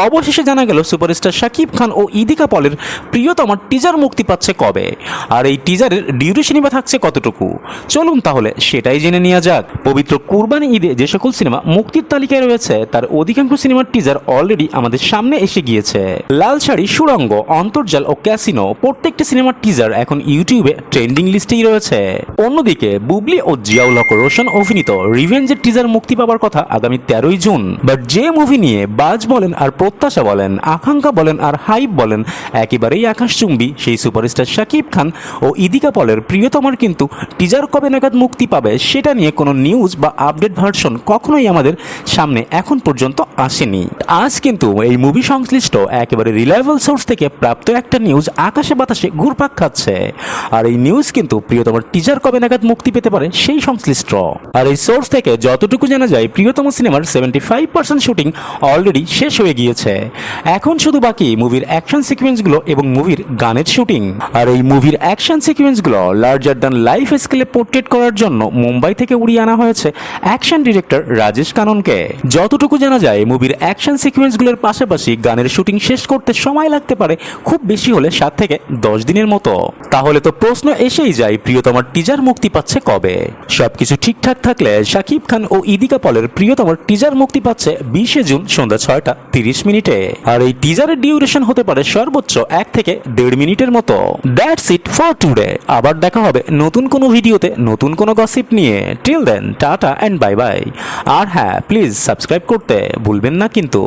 অবশেষে জানা গেল সুপারস্টার শাকিব খান ও ইদিকা পলের প্রিয়তমার টিজার মুক্তি পাচ্ছে কবে, আর এই টিজারের ডিউরেশনই বা থাকছে কতটুকু। চলুন তাহলে সেটাই জেনে নেওয়া যাক। পবিত্র কুরবানি ঈদে যে সকল সিনেমা মুক্তির তালিকায় রয়েছে তার অধিকাংশ সিনেমার টিজার অলরেডি আমাদের সামনে এসে গিয়েছে। লাল শাড়ি, সুড়ঙ্গ, অন্তর্জাল ও ক্যাসিনো প্রত্যেকটি সিনেমার টিজার এখন ইউটিউবে ট্রেন্ডিং লিস্টেই রয়েছে। অন্যদিকে বুবলি ও জিয়াউল হক রোশন অভিনীত রিভেঞ্জের টিজার মুক্তি পাওয়ার কথা আগামী 13ই জুন। বাট যে মুভি নিয়ে বাজ বলেন আর প্রত্যাশা বলেন, আকাঙ্ক্ষা বলেন আর হাইপ বলেন একেবারেই আকাশচুম্বী সেই সুপারস্টার শাকিব খান ও ইদিকা পলের প্রিয়তমার কিন্তু টিজার কবে নাগাদ মুক্তি পাবে সেটা নিয়ে কোনো নিউজ বা আপডেট ভার্সন কখনোই আমাদের সামনে এখন পর্যন্ত আসেনি। আজ কিন্তু এই মুভি সংশ্লিষ্ট একেবারে রিলায়েবল সোর্স থেকে প্রাপ্ত একটা নিউজ আকাশে বাতাসে ঘুরপাক খাচ্ছে। আর এই নিউজ কিন্তু প্রিয়তমার টিজার কবে নাগাদ মুক্তি পেতে পারে সেই সংশ্লিষ্ট। আর এই সোর্স থেকে যতটুকু জানা যায় প্রিয়তম সিনেমার 75% শুটিং অলরেডি শেষ হয়ে গিয়েছে। এখন শুধু বাকি মুভির অ্যাকশন সিকোয়েন্সগুলো এবং মুভির গানের শুটিং। আর এই মুভির অ্যাকশন সিকোয়েন্সগুলো লার্জার দ্যান লাইফ স্কেলে পোর্ট্রেট করার জন্য মুম্বাই থেকে উড়িয়ে আনা হয়েছে অ্যাকশন ডিরেক্টর রাজেশ কাননকে। যতটুকু জানা যায় মুভির অ্যাকশন সিকোয়েন্সগুলোর পাশাপাশি গানের শুটিং শেষ করতে সময় লাগতে পারে খুব বেশি হলে 7 থেকে 10 দিনের মতো। তাহলে তো প্রশ্ন এসেই যায় প্রিয়তমার টিজার মুক্তি পাচ্ছে কবে। সবকিছু ঠিকঠাক থাকলে শাকিব খান ও ইদিকা পলের প্রিয়তমার টিজার মুক্তি পাচ্ছে 20 জুন সন্ধ্যা 6:30 আর এই টিজারের ডিউরেশন হতে পারে সর্বোচ্চ 1 থেকে 1.5 মিনিটের মতো। That's it for today. আবার দেখা হবে নতুন কোনো ভিডিওতে নতুন কোনো গসিপ নিয়ে। Till then tata and bye bye. আর হ্যাঁ, প্লিজ সাবস্ক্রাইব করতে ভুলবেন না কিন্তু।